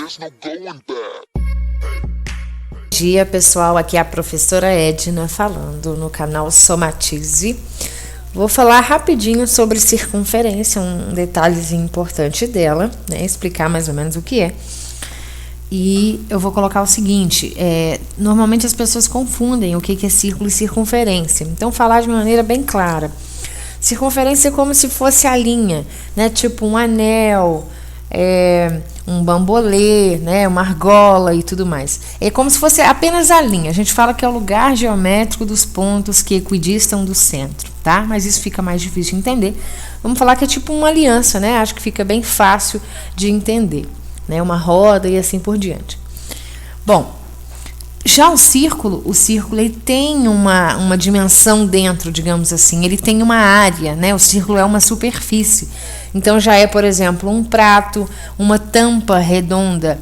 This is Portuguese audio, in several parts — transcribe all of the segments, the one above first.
Bom dia, pessoal, aqui é a professora Edna falando no canal Somatize. Vou falar rapidinho sobre circunferência, um detalhezinho importante dela, né? Explicar mais ou menos o que é. E eu vou colocar o seguinte, normalmente as pessoas confundem o que é círculo e circunferência. Então, falar de maneira bem clara. Circunferência é como se fosse a linha, né? Tipo um anel, um bambolê, né? Uma argola e tudo mais. É como se fosse apenas a linha. A gente fala que é o lugar geométrico dos pontos que equidistam do centro, tá? Mas isso fica mais difícil de entender. Vamos falar que é tipo uma aliança, né? Acho que fica bem fácil de entender, né? Uma roda e assim por diante. Bom, já o círculo ele tem uma dimensão dentro, digamos assim, ele tem uma área, né? O círculo é uma superfície. Então já é, por exemplo, um prato, uma tampa redonda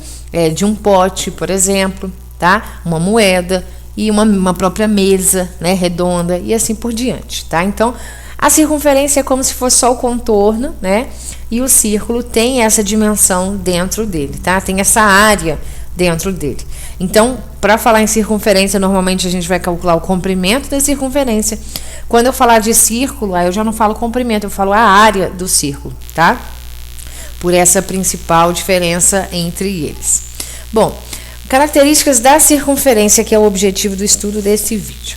de um pote, por exemplo, tá? Uma moeda e uma própria mesa, né? Redonda e assim por diante, tá? Então, a circunferência é como se fosse só o contorno, né? E o círculo tem essa dimensão dentro dele, tá? Tem essa área dentro dele. Então, para falar em circunferência, normalmente a gente vai calcular o comprimento da circunferência. Quando eu falar de círculo, aí eu já não falo comprimento, eu falo a área do círculo, tá? Por essa principal diferença entre eles. Bom, características da circunferência, que é o objetivo do estudo desse vídeo.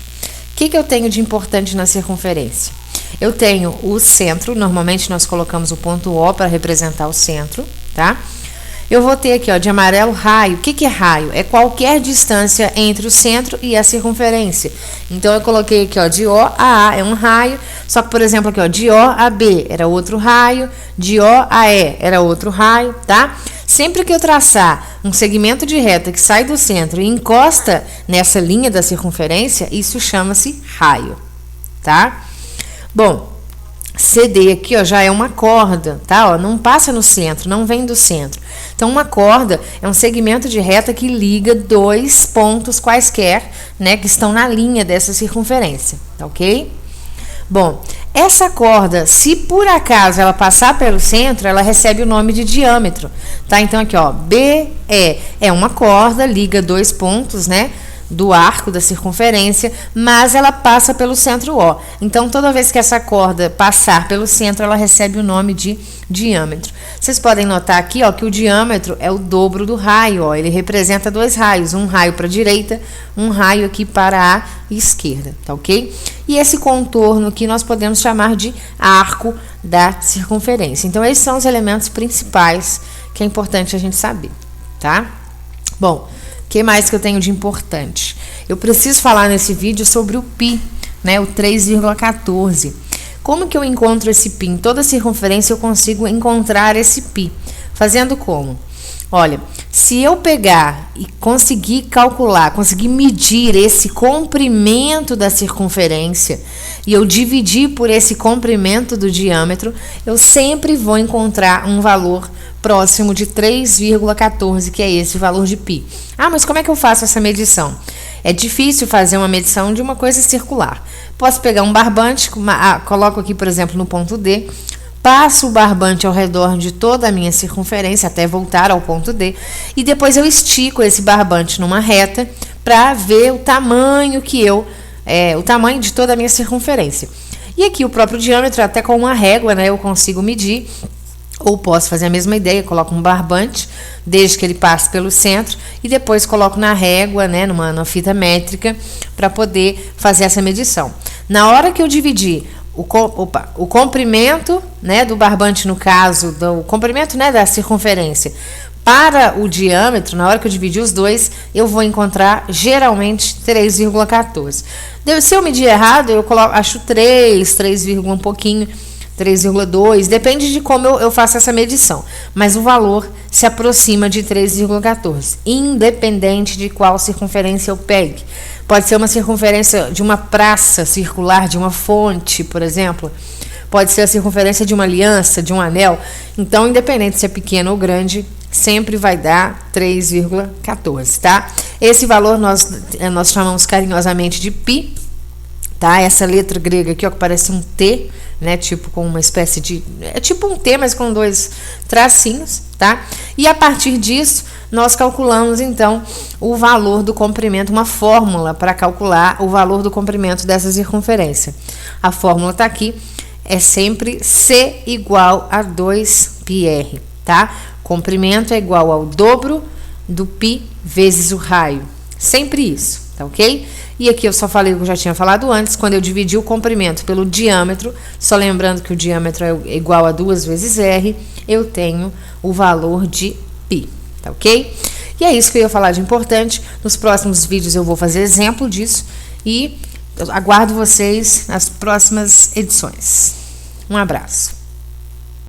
O que eu tenho de importante na circunferência? Eu tenho o centro, normalmente nós colocamos o ponto O para representar o centro, tá? Eu vou ter aqui, ó, de amarelo, raio. O que é raio? É qualquer distância entre o centro e a circunferência. Então, eu coloquei aqui, ó, de O a A é um raio. Só que, por exemplo, aqui, ó, de O a B era outro raio. De O a E era outro raio, tá? Sempre que eu traçar um segmento de reta que sai do centro e encosta nessa linha da circunferência, isso chama-se raio, tá? Bom, CD aqui, ó, já é uma corda, tá? Ó, não passa no centro, não vem do centro. Então, uma corda é um segmento de reta que liga dois pontos quaisquer, né, que estão na linha dessa circunferência, tá ok? Bom, essa corda, se por acaso ela passar pelo centro, ela recebe o nome de diâmetro, tá? Então, aqui, ó, BE é uma corda, liga dois pontos, né, do arco da circunferência, mas ela passa pelo centro O. Então, toda vez que essa corda passar pelo centro, ela recebe o nome de diâmetro. Vocês podem notar aqui, ó, que o diâmetro é o dobro do raio, ó. Ele representa dois raios, um raio para a direita, um raio aqui para a esquerda, tá ok? E esse contorno que nós podemos chamar de arco da circunferência. Então, esses são os elementos principais que é importante a gente saber, tá? Bom, o que mais que eu tenho de importante? Eu preciso falar nesse vídeo sobre o π, né, o 3,14. Como que eu encontro esse π? Em toda circunferência eu consigo encontrar esse π. Fazendo como? Olha, se eu pegar e conseguir calcular, conseguir medir esse comprimento da circunferência e eu dividir por esse comprimento do diâmetro, eu sempre vou encontrar um valor próximo de 3,14, que é esse valor de π. Ah, mas como é que eu faço essa medição? É difícil fazer uma medição de uma coisa circular. Posso pegar um barbante, coloco aqui, por exemplo, no ponto D, passo o barbante ao redor de toda a minha circunferência até voltar ao ponto D e depois eu estico esse barbante numa reta para ver o tamanho o tamanho de toda a minha circunferência. E aqui o próprio diâmetro, até com uma régua, né, eu consigo medir. Ou posso fazer a mesma ideia, coloco um barbante, desde que ele passe pelo centro, e depois coloco na régua, né, numa fita métrica, para poder fazer essa medição. Na hora que eu dividir o comprimento, né, do barbante, no caso, do comprimento, né, da circunferência, para o diâmetro, na hora que eu dividir os dois, eu vou encontrar geralmente 3,14. Se eu medir errado, eu acho 3, um pouquinho, 3,2, depende de como eu faço essa medição, mas o valor se aproxima de 3,14, independente de qual circunferência eu pegue. Pode ser uma circunferência de uma praça circular, de uma fonte, por exemplo, pode ser a circunferência de uma aliança, de um anel. Então, independente se é pequeno ou grande, sempre vai dar 3,14, tá? Esse valor nós chamamos carinhosamente de π, tá? Essa letra grega aqui, ó, que parece um T, né? Tipo com uma espécie de... É tipo um T, mas com 2 tracinhos, tá? E a partir disso, nós calculamos, então, o valor do comprimento, uma fórmula para calcular o valor do comprimento dessa circunferência. A fórmula tá aqui, é sempre C igual a 2πr, tá? Comprimento é igual ao dobro do π vezes o raio. Sempre isso, tá ok? E aqui eu só falei o que eu já tinha falado antes, quando eu dividi o comprimento pelo diâmetro, só lembrando que o diâmetro é igual a 2 vezes r, eu tenho o valor de π, tá ok? E é isso que eu ia falar de importante. Nos próximos vídeos eu vou fazer exemplo disso e eu aguardo vocês nas próximas edições. Um abraço.